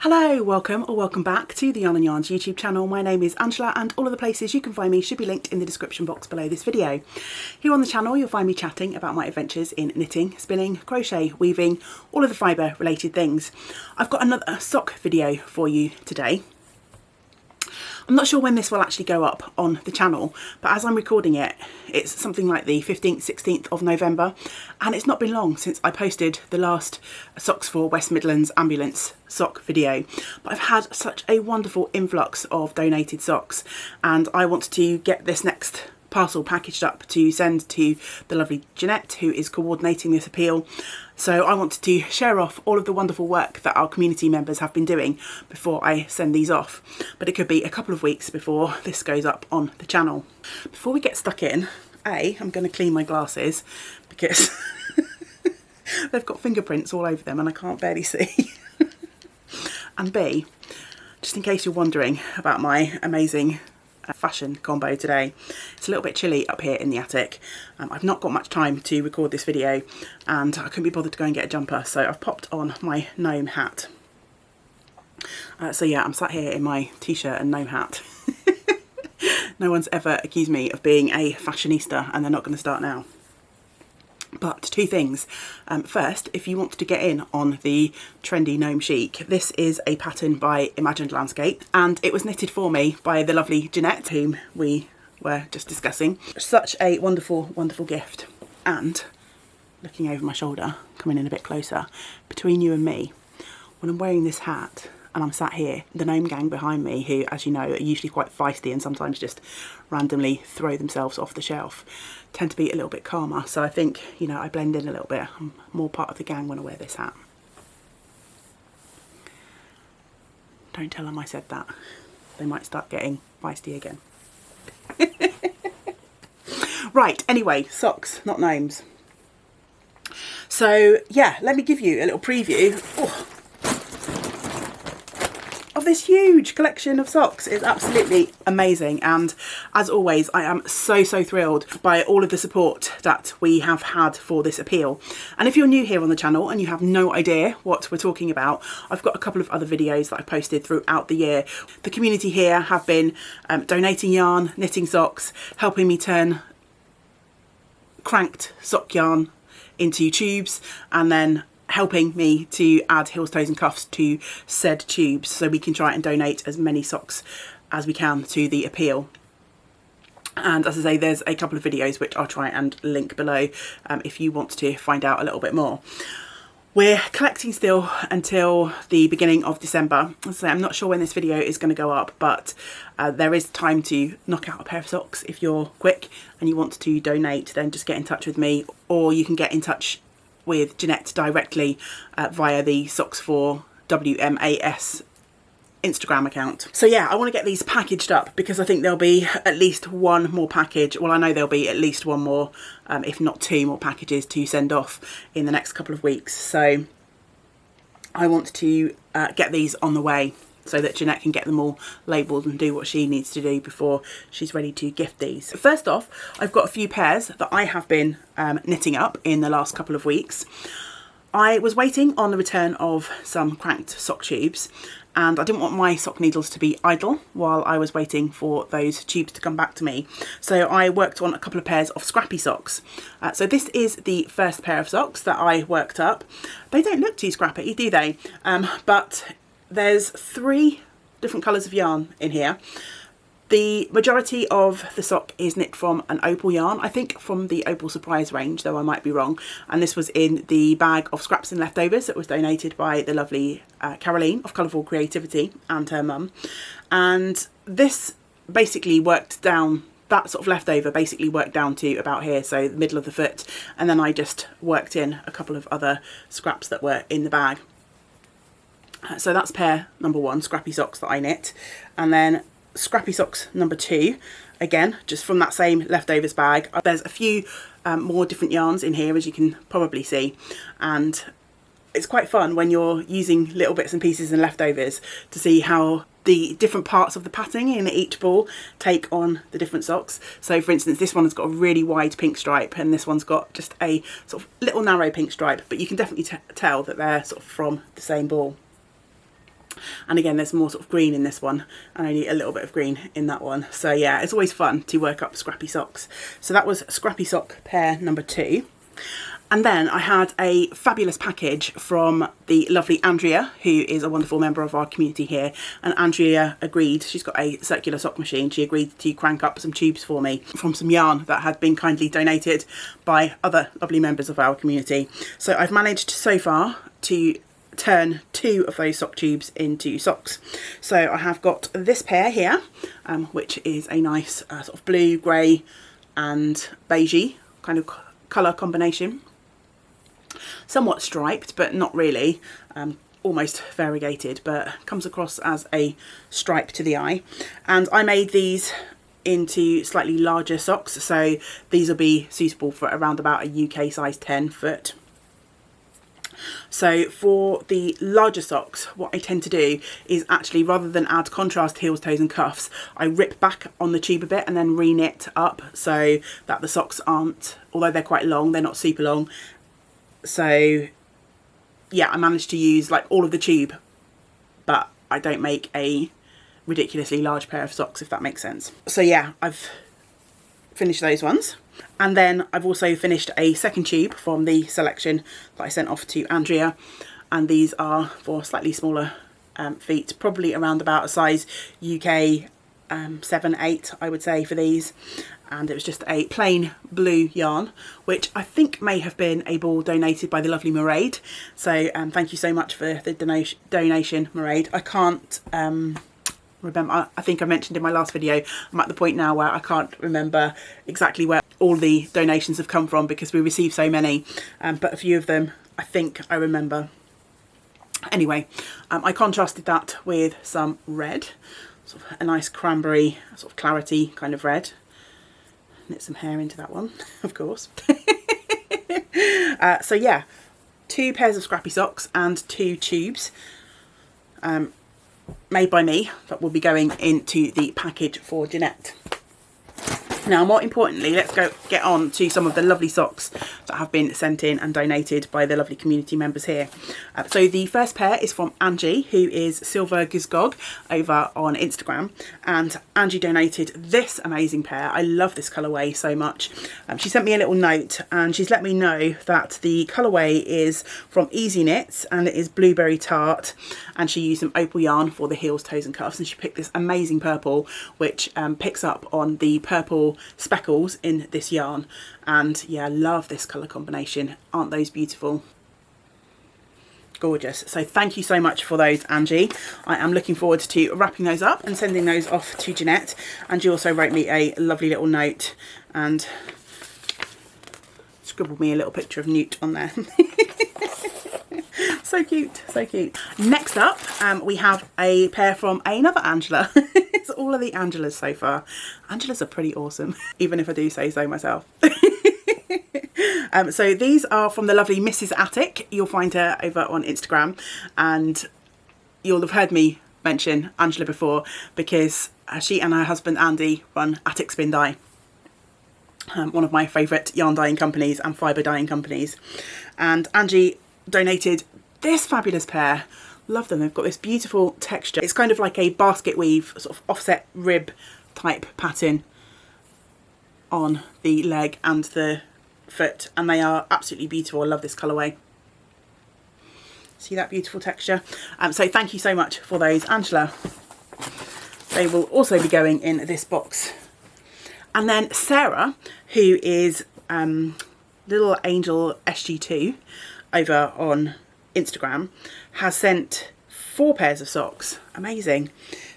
Hello, welcome or welcome back to the Yarn and Yarns YouTube channel. My name is Angela and all of the places you can find me should be linked in the description box below this video. Here on the channel you'll find me chatting about my adventures in knitting, spinning, crochet, weaving, all of the fibre related things. I've got another sock video for you today. I'm not sure when this will actually go up on the channel, but as I'm recording it, it's something like the 15th, 16th of November, and it's not been long since I posted the last Socks for West Midlands Ambulance sock video. But I've had such a wonderful influx of donated socks, and I want to get this next parcel packaged up to send to the lovely Jeanette, who is coordinating this appeal. So I wanted to share off all of the wonderful work that our community members have been doing before I send these off. But it could be a couple of weeks before this goes up on the channel. Before we get stuck in, I'm going to clean my glasses because they've got fingerprints all over them and I can't barely see. And B, just in case you're wondering about my amazing fashion combo today, it's a little bit chilly up here in the attic. I've not got much time to record this video and I couldn't be bothered to go and get a jumper, so I've popped on my gnome hat. So yeah, I'm sat here in my t-shirt and gnome hat. No one's ever accused me of being a fashionista and they're not going to start now. But two things. First, if you want to get in on the trendy gnome chic, this is a pattern by Imagined Landscape and it was knitted for me by the lovely Jeanette, whom we were just discussing. Such a wonderful, wonderful gift. And looking over my shoulder, coming in a bit closer, between you and me, when I'm wearing this hat and I'm sat here, the gnome gang behind me, who, as you know, are usually quite feisty and sometimes just randomly throw themselves off the shelf, tend to be a little bit calmer. So I think, you know, I blend in a little bit. I'm more part of the gang when I wear this hat. Don't tell them I said that. They might start getting feisty again. Right, anyway, socks, not gnomes. So yeah, let me give you a little preview of this huge collection of socks. It's absolutely amazing, and as always I am so thrilled by all of the support that we have had for this appeal. And if you're new here on the channel and you have no idea what we're talking about, I've got a couple of other videos that I posted throughout the year. The community here have been donating yarn, knitting socks, helping me turn cranked sock yarn into tubes, and then helping me to add heels, toes and cuffs to said tubes so we can try and donate as many socks as we can to the appeal. And as I say, there's a couple of videos which I'll try and link below if you want to find out a little bit more. We're collecting still until the beginning of December. As I say, I'm not sure when this video is going to go up, but there is time to knock out a pair of socks. If you're quick and you want to donate, then just get in touch with me, or you can get in touch with Jeanette directly via the Socks for Wmas Instagram account. So yeah, I want to get these packaged up because I think there'll be at least one more package. Well, I know there'll be at least one more, if not two more packages to send off in the next couple of weeks. So I want to get these on the way so that Jeanette can get them all labelled and do what she needs to do before she's ready to gift these. First off, I've got a few pairs that I have been knitting up in the last couple of weeks. I was waiting on the return of some cranked sock tubes, and I didn't want my sock needles to be idle while I was waiting for those tubes to come back to me. So I worked on a couple of pairs of scrappy socks. So this is the first pair of socks that I worked up. They don't look too scrappy, do they? But there's 3 different colours of yarn in here. The majority of the sock is knit from an opal yarn, I think from the Opal Surprise range, though I might be wrong. And this was in the bag of scraps and leftovers that was donated by the lovely Caroline of Colourful Creativity and her mum. And this basically worked down, that sort of leftover basically worked down to about here, so the middle of the foot. And then I just worked in a couple of other scraps that were in the bag. So that's pair number 1, scrappy socks that I knit. And then scrappy socks number 2, again just from that same leftovers bag. There's a few more different yarns in here, as you can probably see, and it's quite fun when you're using little bits and pieces and leftovers to see how the different parts of the patterning in each ball take on the different socks. So for instance, this one has got a really wide pink stripe and this one's got just a sort of little narrow pink stripe, but you can definitely tell that they're sort of from the same ball. And again, there's more sort of green in this one and only a little bit of green in that one. So yeah, it's always fun to work up scrappy socks. So that was scrappy sock pair number 2. And then I had a fabulous package from the lovely Andrea, who is a wonderful member of our community here. And Andrea agreed, she's got a circular sock machine, she agreed to crank up some tubes for me from some yarn that had been kindly donated by other lovely members of our community. So I've managed so far to turn 2 of those sock tubes into socks. So I have got this pair here, which is a nice sort of blue, grey and beigey kind of colour combination. Somewhat striped, but not really, almost variegated, but comes across as a stripe to the eye. And I made these into slightly larger socks, so these will be suitable for around about a UK size 10 foot. So for the larger socks, what I tend to do is actually, rather than add contrast heels, toes and cuffs, I rip back on the tube a bit and then re-knit up so that the socks aren't, although they're quite long, they're not super long. So yeah, I managed to use like all of the tube, but I don't make a ridiculously large pair of socks, if that makes sense. So yeah, I've finished those ones. And then I've also finished a second tube from the selection that I sent off to Andrea. And these are for slightly smaller feet, probably around about a size UK 7, 8, I would say, for these. And it was just a plain blue yarn, which I think may have been a ball donated by the lovely Mairead. So thank you so much for the donation, Mairead. I can't remember, I think I mentioned in my last video, I'm at the point now where I can't remember exactly where all the donations have come from because we received so many, but a few of them I think I remember. Anyway, I contrasted that with some red, sort of a nice cranberry, sort of clarity kind of red. Knit some hair into that one, of course. So yeah, 2 pairs of scrappy socks and 2 tubes made by me that will be going into the package for Jeanette. Now, more importantly, let's get on to some of the lovely socks that have been sent in and donated by the lovely community members here. So the first pair is from Angie, who is Silver Gizgog over on Instagram, and Angie donated this amazing pair. I love this colourway so much. She sent me a little note and she's let me know that the colourway is from Easy Knits and it is Blueberry Tart, and she used some opal yarn for the heels, toes and cuffs, and she picked this amazing purple which picks up on the purple speckles in this yarn. And yeah, I love this colour combination. Aren't those beautiful? Gorgeous. So thank you so much for those, Angie. I am looking forward to wrapping those up and sending those off to Jeanette. And you also wrote me a lovely little note and scribbled me a little picture of Newt on there. So cute, so cute. Next up, we have a pair from another Angela. It's all of the Angelas so far. Angelas are pretty awesome, even if I do say so myself. So these are from the lovely Mrs. Attic. You'll find her over on Instagram, and you'll have heard me mention Angela before because she and her husband Andy run Attic Spin Dye. One of my favourite yarn dyeing companies and fibre dyeing companies. And Angie donated this fabulous pair. Love them. They've got this beautiful texture. It's kind of like a basket weave, sort of offset rib type pattern on the leg and the foot, and they are absolutely beautiful. I love this colourway. See that beautiful texture? So thank you so much for those, Angela. They will also be going in this box. And then Sarah, who is Little Angel SG2 over on Instagram, has sent 4 pairs of socks. Amazing.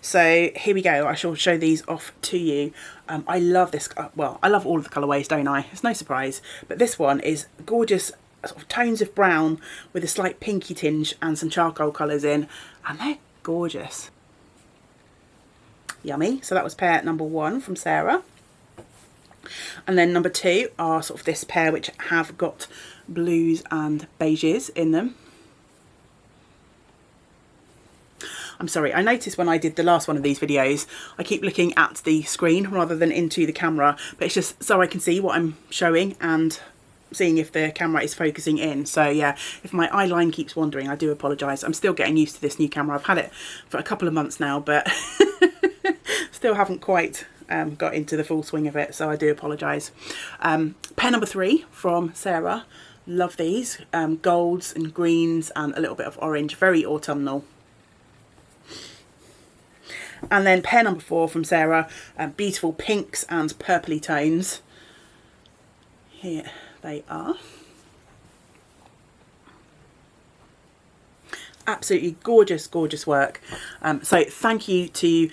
So here we go. I shall show these off to you. I love this. Well, I love all of the colourways, don't I? It's no surprise. But this one is gorgeous, sort of tones of brown with a slight pinky tinge and some charcoal colours in, and they're gorgeous. Yummy. So that was pair number 1 from Sarah. And then number 2 are sort of this pair which have got blues and beiges in them. I'm sorry, I noticed when I did the last one of these videos, I keep looking at the screen rather than into the camera, but it's just so I can see what I'm showing, and seeing if the camera is focusing in. So yeah, if my eye line keeps wandering, I do apologise. I'm still getting used to this new camera. I've had it for a couple of months now, but still haven't quite got into the full swing of it, so I do apologise. Pair number 3 from Sarah. Love these. Golds and greens and a little bit of orange, very autumnal. And then pair number 4 from Sarah, beautiful pinks and purpley tones. Here they are. Absolutely gorgeous, gorgeous work. So thank you to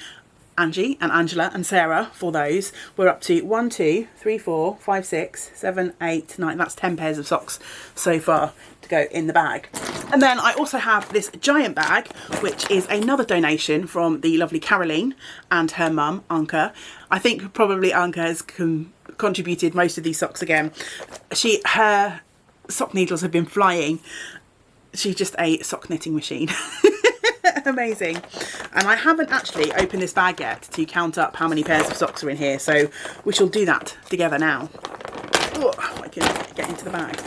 Angie and Angela and Sarah for those. We're up to 1, 2, 3, 4, 5, 6, 7, 8, 9. That's 10 pairs of socks so far to go in the bag. And then I also have this giant bag, which is another donation from the lovely Caroline and her mum, Anka. I think probably Anka has contributed most of these socks again. Her sock needles have been flying. She's just a sock knitting machine. Amazing. And I haven't actually opened this bag yet to count up how many pairs of socks are in here, so we shall do that together now. Oh, I can get into the bag.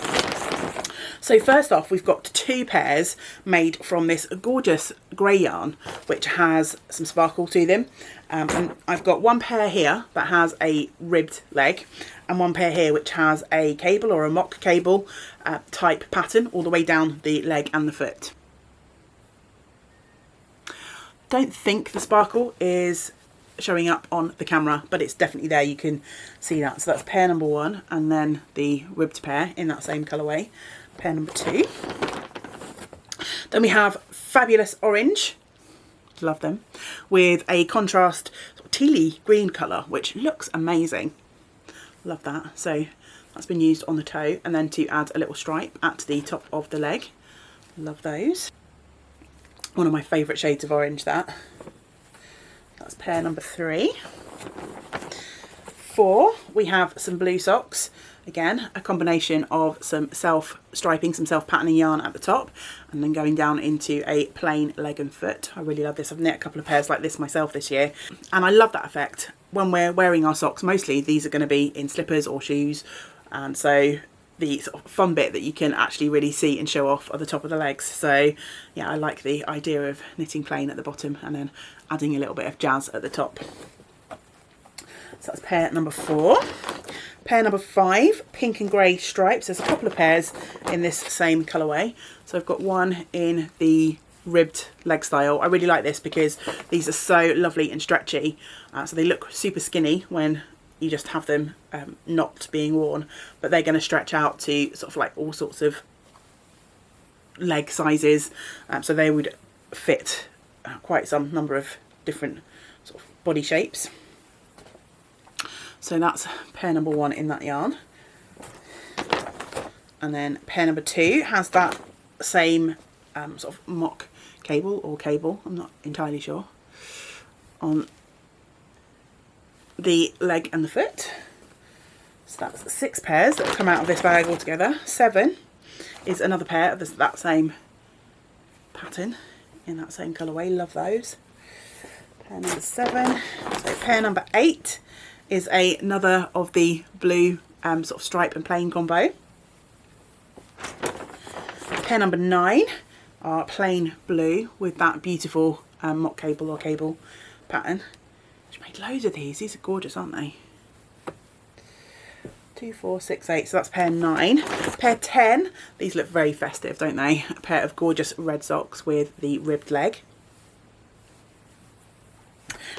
So first off, we've got 2 pairs made from this gorgeous grey yarn, which has some sparkle to them. And I've got 1 pair here that has a ribbed leg, and 1 pair here which has a cable or a mock cable type pattern all the way down the leg and the foot. Don't think the sparkle is showing up on the camera, but it's definitely there. You can see that. So that's pair number 1, and then the ribbed pair in that same colourway. Pair number 2. Then we have fabulous orange, love them, with a contrast sort of tealy green colour, which looks amazing. Love that. So that's been used on the toe, and then to add a little stripe at the top of the leg. Love those. One of my favourite shades of orange, that. That's pair number 3. 4, we have some blue socks. Again, a combination of some self-striping, some self-patterning yarn at the top, and then going down into a plain leg and foot. I really love this. I've knit a couple of pairs like this myself this year, and I love that effect. When we're wearing our socks, mostly these are going to be in slippers or shoes, and so the sort of fun bit that you can actually really see and show off at the top of the legs. So yeah, I like the idea of knitting plain at the bottom and then adding a little bit of jazz at the top. So that's pair number 4. Pair number 5, pink and grey stripes. There's a couple of pairs in this same colourway. So I've got 1 in the ribbed leg style. I really like this because these are so lovely and stretchy. So they look super skinny when you just have them not being worn, but they're going to stretch out to sort of like all sorts of leg sizes. So they would fit quite some number of different sort of body shapes. So that's pair number 1 in that yarn. And then pair number 2 has that same sort of mock cable or cable, I'm not entirely sure, on the leg and the foot. So that's 6 pairs that have come out of this bag altogether. 7 is another pair of that same pattern in that same colourway. Love those. Pair number 7. So pair number 8 is another of the blue sort of stripe and plain combo. Pair number 9 are plain blue with that beautiful mock cable or cable pattern. Which made loads of these. These are gorgeous, aren't they? 2, 4, 6, 8. So that's pair 9. Pair 10. These look very festive, don't they? A pair of gorgeous red socks with the ribbed leg.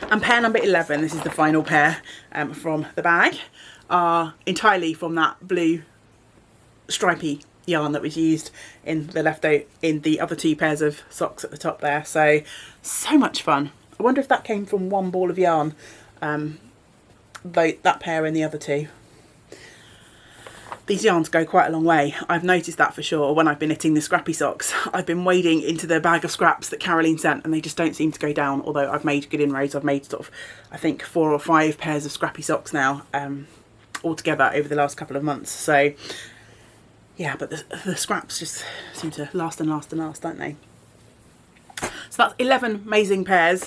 And pair number 11, this is the final pair from the bag, are entirely from that blue stripy yarn that was used in the other 2 pairs of socks at the top there. So much fun. I wonder if that came from one ball of yarn, that pair and the other 2. These yarns go quite a long way. I've noticed that for sure when I've been knitting the scrappy socks. I've been wading into the bag of scraps that Caroline sent, and they just don't seem to go down, although I've made good inroads. I've made sort of, I think, 4 or 5 pairs of scrappy socks now altogether over the last couple of months. So yeah, but the scraps just seem to last and last and last, don't they? So that's 11 amazing pairs,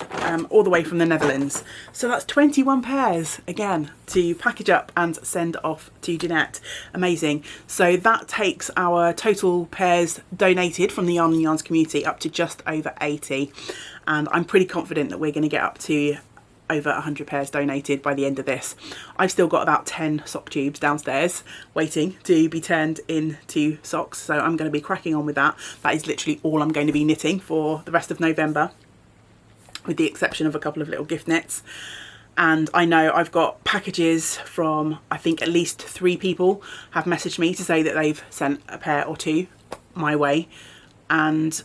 all the way from the Netherlands. So that's 21 pairs again to package up and send off to Jeanette. Amazing. So that takes our total pairs donated from the Yarn and Yarns community up to just over 80. And I'm pretty confident that we're going to get up to over 100 pairs donated by the end of this. I've still got about 10 sock tubes downstairs waiting to be turned into socks, so I'm going to be cracking on with that. That is literally all I'm going to be knitting for the rest of November, with the exception of a couple of little gift knits. And I know I've got packages from, I think at least 3 people have messaged me to say that they've sent a pair or 2 my way. And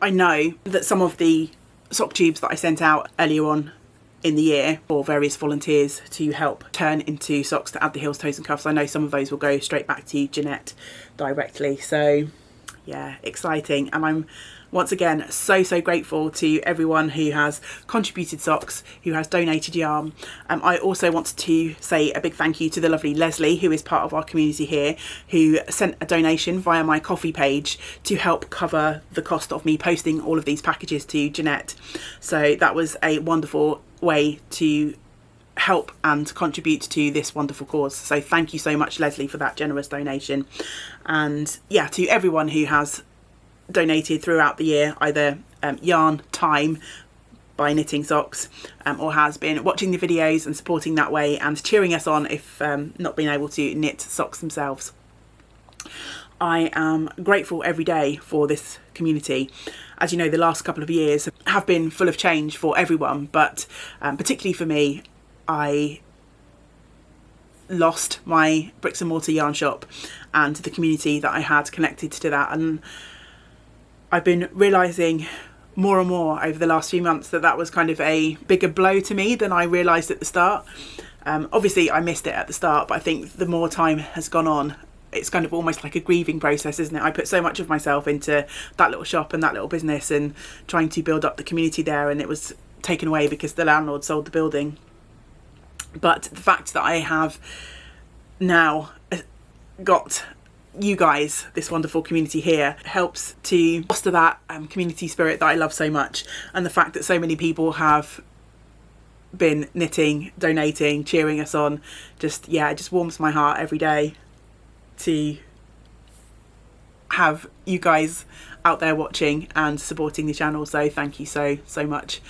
I know that some of the sock tubes that I sent out earlier on in the year for various volunteers to help turn into socks to add the heels, toes and cuffs, I know some of those will go straight back to Jeanette directly. So yeah, exciting. And I'm once again so grateful to everyone who has contributed socks, who has donated yarn. I also want to say a big thank you to the lovely Leslie, who is part of our community here, who sent a donation via my Ko-fi page to help cover the cost of me posting all of these packages to Jeanette. So that was a wonderful way to help and contribute to this wonderful cause. So thank you so much, Leslie, for that generous donation. And yeah, to everyone who has donated throughout the year, either yarn, time by knitting socks, or has been watching the videos and supporting that way and cheering us on if not being able to knit socks themselves. I am grateful every day for this community. As you know, the last couple of years have been full of change for everyone, but particularly for me, I lost my bricks and mortar yarn shop and the community that I had connected to that. And I've been realising more and more over the last few months that that was kind of a bigger blow to me than I realised at the start. Obviously I missed it at the start, but I think the more time has gone on, it's kind of almost like a grieving process, isn't it? I put so much of myself into that little shop and that little business and trying to build up the community there, and it was taken away because the landlord sold the building. But the fact that I have now got you guys, this wonderful community here, helps to foster that community spirit that I love so much. And the fact that so many people have been knitting, donating, cheering us on, just, yeah, it just warms my heart every day to have you guys out there watching and supporting the channel. So thank you so much.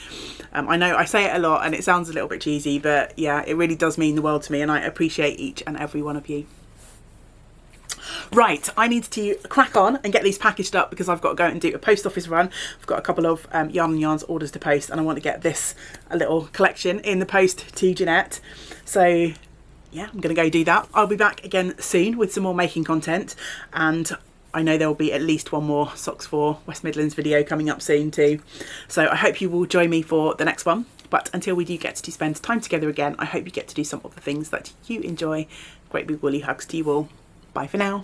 I know I say it a lot and it sounds a little bit cheesy, but yeah, it really does mean the world to me, and I appreciate each and every one of you. Right, I need to crack on and get these packaged up because I've got to go and do a post office run. I've got a couple of Yarn and Yarns orders to post, and I want to get this a little collection in the post to Jeanette. So yeah, I'm going to go do that. I'll be back again soon with some more making content, and I know there will be at least one more Socks for West Midlands video coming up soon too. So I hope you will join me for the next one. But until we do get to spend time together again, I hope you get to do some of the things that you enjoy. Great big woolly hugs to you all. Bye for now.